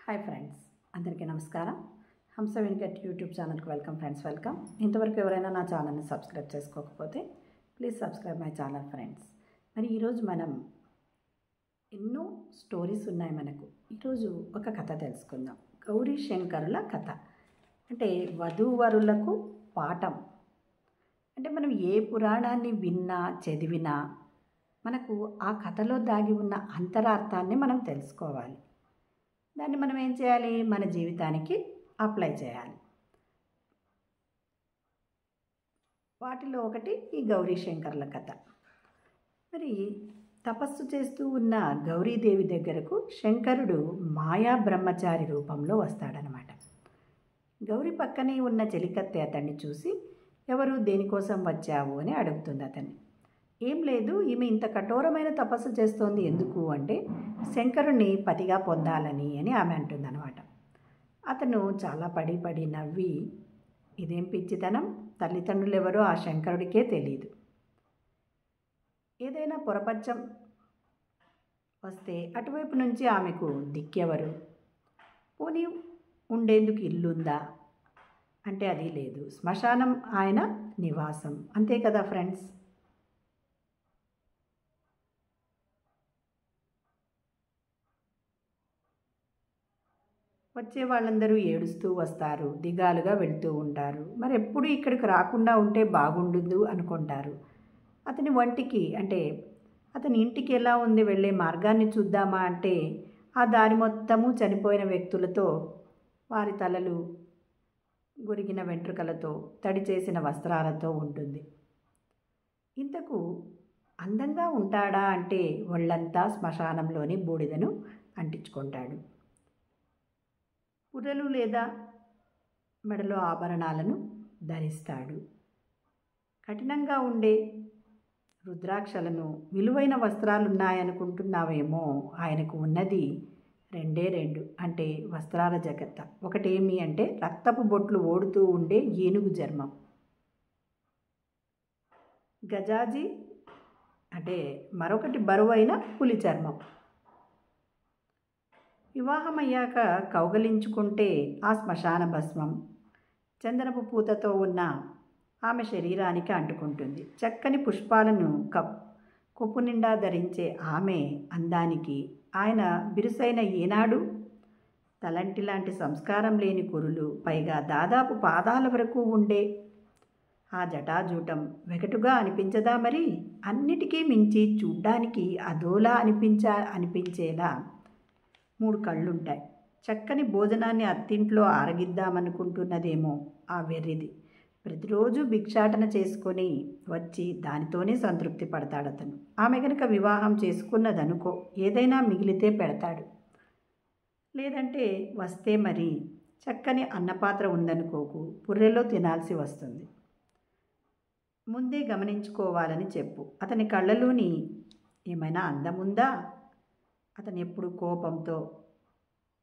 Hi friends, అందరికీ నమస్కారం. హంస వెంకట్ యూట్యూబ్ ఛానల్కి వెల్కమ్ ఫ్రెండ్స్. వెల్కమ్. ఇంతవరకు ఎవరైనా నా ఛానల్ని సబ్స్క్రైబ్ చేసుకోకపోతే please subscribe my channel friends. మరి ఈరోజు మనం ఎన్నో స్టోరీస్ ఉన్నాయి మనకు. ఈరోజు ఒక కథ తెలుసుకుందాం. గౌరీ శంకరుల కథ అంటే వధూవరులకు పాఠం. అంటే మనం ఏ పురాణాన్ని విన్నా చదివినా మనకు ఆ కథలో దాగి ఉన్న అంతరార్థాన్ని మనం తెలుసుకోవాలి. దాన్ని మనం ఏం చేయాలి? మన జీవితానికి అప్లై చేయాలి. వాటిలో ఒకటి ఈ గౌరీ శంకర్ల కథ. మరి తపస్సు చేస్తూ ఉన్న గౌరీదేవి దగ్గరకు శంకరుడు మాయా బ్రహ్మచారి రూపంలో వస్తాడనమాట. గౌరీ పక్కనే ఉన్న చెలికత్తె అతన్ని చూసి, ఎవరు, దేనికోసం వచ్చావు అని అడుగుతుంది అతన్ని. ఏం లేదు, ఈమె ఇంత కఠోరమైన తపస్సు చేస్తోంది ఎందుకు అంటే శంకరుణ్ణి పతిగా పొందాలని అని ఆమె అంటుందన్నమాట. అతను చాలా పడి నవ్వి, ఇదేం పిచ్చితనం, తల్లిదండ్రులు ఎవరో ఆ శంకరుడికే తెలియదు. ఏదైనా పొరపచ్చం వస్తే అటువైపు నుంచి ఆమెకు దిక్కెవరు? పోనీ ఉండేందుకు ఇల్లుందా అంటే అది లేదు. శ్మశానం ఆయన నివాసం, అంతే కదా ఫ్రెండ్స్. వచ్చే వాళ్ళందరూ ఏడుస్తూ వస్తారు, దిగాలుగా వెళ్తూ ఉంటారు. మరి ఎప్పుడు ఇక్కడికి రాకుండా ఉంటే బాగుండదు అనుకుంటారు. అతని వంటికి అంటే అతని ఇంటికి ఎలా ఉంది, వెళ్ళే మార్గాన్ని చూద్దామా అంటే ఆ దారి మొత్తము చనిపోయిన వ్యక్తులతో, వారి తలలు గొరిగిన వెంట్రుకలతో, తడి చేసిన వస్త్రాలతో ఉంటుంది. ఇంతకు అందంగా ఉంటాడా అంటే ఒళ్ళంతా శ్మశానంలోని బూడిదను అంటించుకుంటాడు. పుర్రెలు లేదా మెడలో ఆభరణాలను ధరిస్తాడు. కఠినంగా ఉండే రుద్రాక్షలను, విలువైన వస్త్రాలున్నాయనుకుంటున్నావేమో, ఆయనకు ఉన్నది రెండే రెండు, అంటే వస్త్రాల జగత్త. ఒకటేమి అంటే రక్తపు బొట్లు ఓడుతూ ఉండే ఏనుగు చర్మం, గజాజి అంటే మరొకటి బరువైన పులి చర్మం. వివాహమయ్యాక కౌగలించుకుంటే ఆ శ్మశాన భస్మం చందనపు పూతతో ఉన్న ఆమె శరీరానికి అంటుకుంటుంది. చక్కని పుష్పాలను కొప్పు నిండా ధరించే ఆమె అందానికి ఆయన బిరుసైన ఏనాడు తలంటి లాంటి సంస్కారం లేని కురులు, పైగా దాదాపు పాదాల వరకు ఉండే ఆ జటాజూటం వెగటుగా అనిపించదా? మరి అన్నిటికీ మించి చూడ్డానికి అదోలా అనిపించేలా 3 కళ్ళుంటాయి. చక్కని భోజనాన్ని అత్తింట్లో ఆరగిద్దామనుకుంటున్నదేమో ఆ వెర్రిది. ప్రతిరోజు భిక్షాటన చేసుకొని వచ్చి దానితోనే సంతృప్తి పడతాడతను. ఆమె కనుక వివాహం చేసుకున్నదనుకో, ఏదైనా మిగిలితే పెడతాడు. లేదంటే వస్తే మరి చక్కని అన్నపాత్ర ఉందనుకోకు, పుర్రెలో తినాల్సి వస్తుంది. ముందే గమనించుకోవాలని చెప్పు. అతని కళ్ళలోని ఏమైనా అందముందా? అతను ఎప్పుడు కోపంతో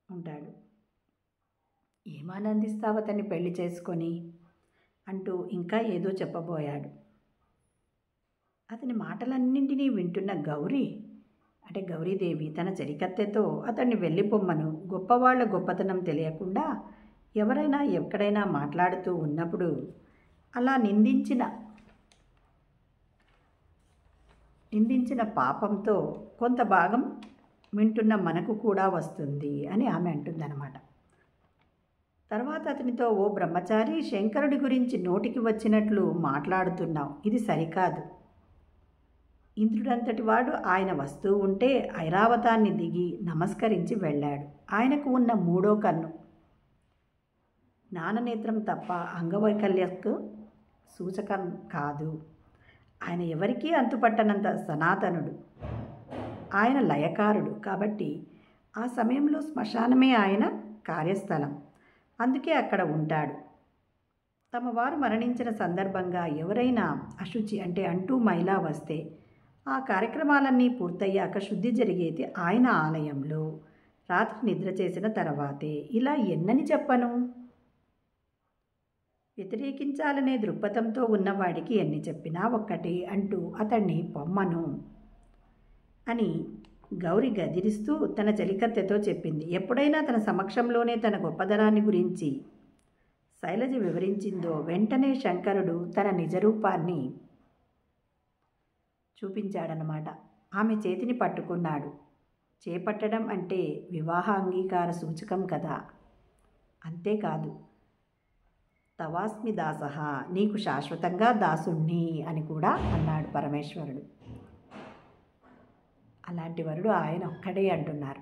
ఉంటాడు. ఏమానందిస్తావు అతన్ని పెళ్లి చేసుకొని అంటూ ఇంకా ఏదో చెప్పబోయాడు. అతని మాటలన్నింటినీ వింటున్న గౌరీదేవి తన చెలికత్తెతో అతన్ని వెళ్ళిపోమ్మను, గొప్పవాళ్ల గొప్పతనం తెలియకుండా ఎవరైనా ఎక్కడైనా మాట్లాడుతూ ఉన్నప్పుడు అలా నిందించిన పాపంతో కొంత భాగం వింటున్న మనకు కూడా వస్తుంది అని ఆమె అంటుందన్నమాట. తర్వాత అతనితో, ఓ బ్రహ్మచారి, శంకరుడి గురించి నోటికి వచ్చినట్లు మాట్లాడుతున్నావు, ఇది సరికాదు. ఇంద్రుడంతటి వాడు ఆయన వస్తూ ఉంటే ఐరావతాన్ని దిగి నమస్కరించి వెళ్ళాడు. ఆయనకు ఉన్న 3వ కన్ను జ్ఞాననేత్రం తప్ప అంగవైకల్యకు సూచకం కాదు. ఆయన ఎవరికీ అంతుపట్టనంత సనాతనుడు. ఆయన లయకారుడు కాబట్టి ఆ సమయంలో శ్మశానమే ఆయన కార్యస్థలం. అందుకే అక్కడ ఉంటాడు. తమ వారు మరణించిన సందర్భంగా ఎవరైనా అశుచి అంటే అంటూ మైలా వస్తే ఆ కార్యక్రమాలన్నీ పూర్తయ్యాక శుద్ధి జరిగేది ఆయన ఆలయంలో రాత్రి నిద్ర చేసిన తర్వాతే. ఇలా ఎన్నని చెప్పను? వ్యతిరేకించాలనే దృక్పథంతో ఉన్నవాడికి ఎన్ని చెప్పినా ఒక్కటే అంటూ అతన్ని పొమ్మను అని గౌరి గదిరిస్తూ తన చెలికత్తెతో చెప్పింది. ఎప్పుడైనా తన సమక్షంలోనే తన గొప్పదనాన్ని గురించి శైలజ వివరించిందో వెంటనే శంకరుడు తన నిజరూపాన్ని చూపించాడనమాట. ఆమె చేతిని పట్టుకున్నాడు. చేపట్టడం అంటే వివాహ అంగీకార సూచకం కదా. అంతేకాదు, తవాస్మి దాసః, నీకు శాశ్వతంగా దాసుణ్ణి అని కూడా అన్నాడు పరమేశ్వరుడు. అలాంటి వరుడు ఆయన ఒక్కడే అంటున్నారు.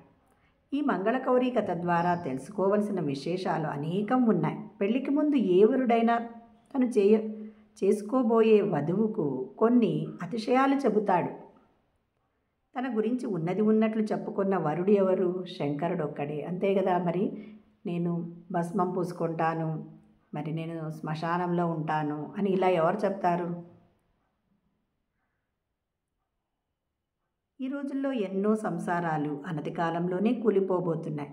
ఈ మంగళకౌరీ కథ ద్వారా తెలుసుకోవలసిన విశేషాలు అనేకం ఉన్నాయి. పెళ్లికి ముందు ఏ వరుడైనా తను చేసుకోబోయే వధువుకు కొన్ని అతిశయాలు చెబుతాడు. తన గురించి ఉన్నది ఉన్నట్లు చెప్పుకున్న వరుడు ఎవరు? శంకరుడు ఒక్కడే. అంతే కదా. మరి నేను భస్మం పూసుకుంటాను, మరి నేను శ్మశానంలో ఉంటాను అని ఇలా ఎవరు చెప్తారు? ఈ రోజుల్లో ఎన్నో సంసారాలు అనతి కాలంలోనే కూలిపోబోతున్నాయి.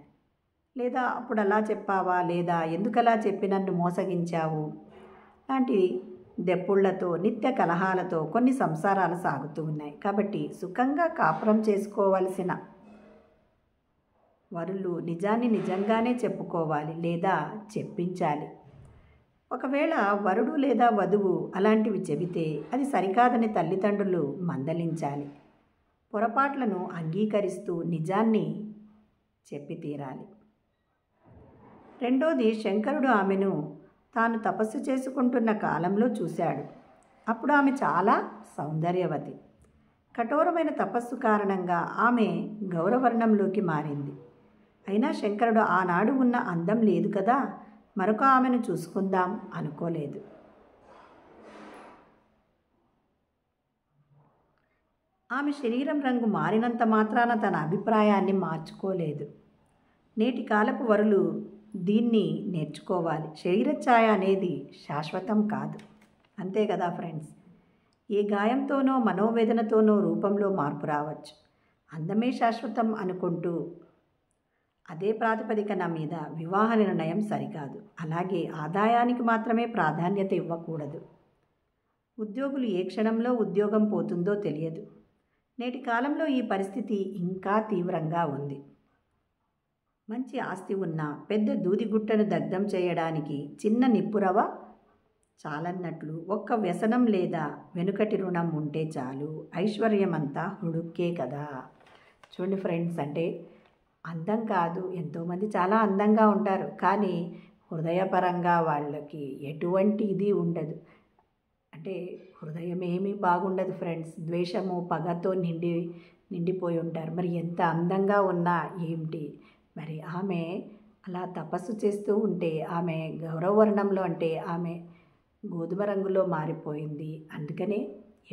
లేదా అప్పుడు అలా చెప్పావా, లేదా ఎందుకలా చెప్పి నన్ను మోసగించావు లాంటి దెప్పుళ్లతో నిత్య కలహాలతో కొన్ని సంసారాలు సాగుతూ ఉన్నాయి. కాబట్టి సుఖంగా కాపురం చేసుకోవలసిన వరులు నిజాన్ని నిజంగానే చెప్పుకోవాలి లేదా చెప్పించాలి. ఒకవేళ వరుడు లేదా వధువు అలాంటివి చెబితే అది సరికాదని తల్లిదండ్రులు మందలించాలి. పొరపాట్లను అంగీకరిస్తూ నిజాన్ని చెప్పి తీరాలి. రెండోది, శంకరుడు ఆమెను తాను తపస్సు చేసుకుంటున్న కాలంలో చూశాడు. అప్పుడు ఆమె చాలా సౌందర్యవతి. కఠోరమైన తపస్సు కారణంగా ఆమె గౌరవర్ణంలోకి మారింది. అయినా శంకరుడు ఆనాడు ఉన్న అందం లేదు కదా, మరొక ఆమెను చూసుకుందాం అనుకోలేదు. ఆమె శరీరం రంగు మారినంత మాత్రాన తన అభిప్రాయాన్ని మార్చుకోలేదు. నేటి కాలపు వరులు దీన్ని నేర్చుకోవాలి. శరీరఛాయ అనేది శాశ్వతం కాదు. అంతే కదా ఫ్రెండ్స్. ఏ గాయంతోనో మనోవేదనతోనో రూపంలో మార్పు రావచ్చు. అందమే శాశ్వతం అనుకుంటూ అదే ప్రాతిపదికన మీద వివాహ నిర్ణయం సరికాదు. అలాగే ఆదాయానికి మాత్రమే ప్రాధాన్యత ఇవ్వకూడదు. ఉద్యోగులు ఏ క్షణంలో ఉద్యోగం పోతుందో తెలియదు. నేటి కాలంలో ఈ పరిస్థితి ఇంకా తీవ్రంగా ఉంది. మంచి ఆస్తి ఉన్న పెద్ద దూదిగుట్టను దగ్ధం చేయడానికి చిన్న నిప్పురవ చాలన్నట్లు ఒక్క వ్యసనం లేదా వెనుకటి రుణం ఉంటే చాలు, ఐశ్వర్యమంతా హుడుక్కే కదా. చూడండి ఫ్రెండ్స్, అంటే అందం కాదు, ఎంతోమంది చాలా అందంగా ఉంటారు, కానీ హృదయపరంగా వాళ్ళకి ఎటువంటి ఇది ఉండదు. అంటే హృదయం ఏమీ బాగుండదు ఫ్రెండ్స్. ద్వేషము పగతో నిండిపోయి ఉంటారు. మరి ఎంత అందంగా ఉన్నా ఏమిటి? మరి ఆమె అలా తపస్సు చేస్తూ ఉంటే ఆమె గౌరవవర్ణంలో అంటే ఆమె గోధుమ రంగులో మారిపోయింది. అందుకనే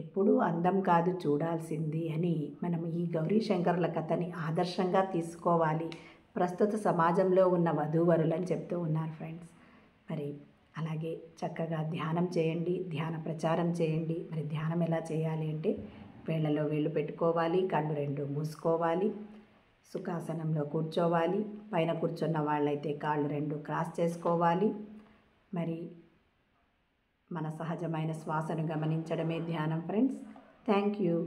ఎప్పుడూ అందం కాదు చూడాల్సింది అని మనం ఈ గౌరీ శంకరుల కథని ఆదర్శంగా తీసుకోవాలి ప్రస్తుత సమాజంలో ఉన్న వధూవరులని చెప్తూ ఉన్నారు ఫ్రెండ్స్. మరి అలాగే చక్కగా ధ్యానం చేయండి, ధ్యాన ప్రచారం చేయండి. మరి ధ్యానం ఎలా చేయాలి అంటే వేళ్ళలో వేళ్ళు పెట్టుకోవాలి, కళ్ళు రెండు మూసుకోవాలి, సుఖాసనంలో కూర్చోవాలి. పైన కూర్చున్న వాళ్ళైతే కాళ్ళు రెండు క్రాస్ చేసుకోవాలి. మరి మన సహజమైన శ్వాసను గమనించడమే ధ్యానం ఫ్రెండ్స్. Thank you.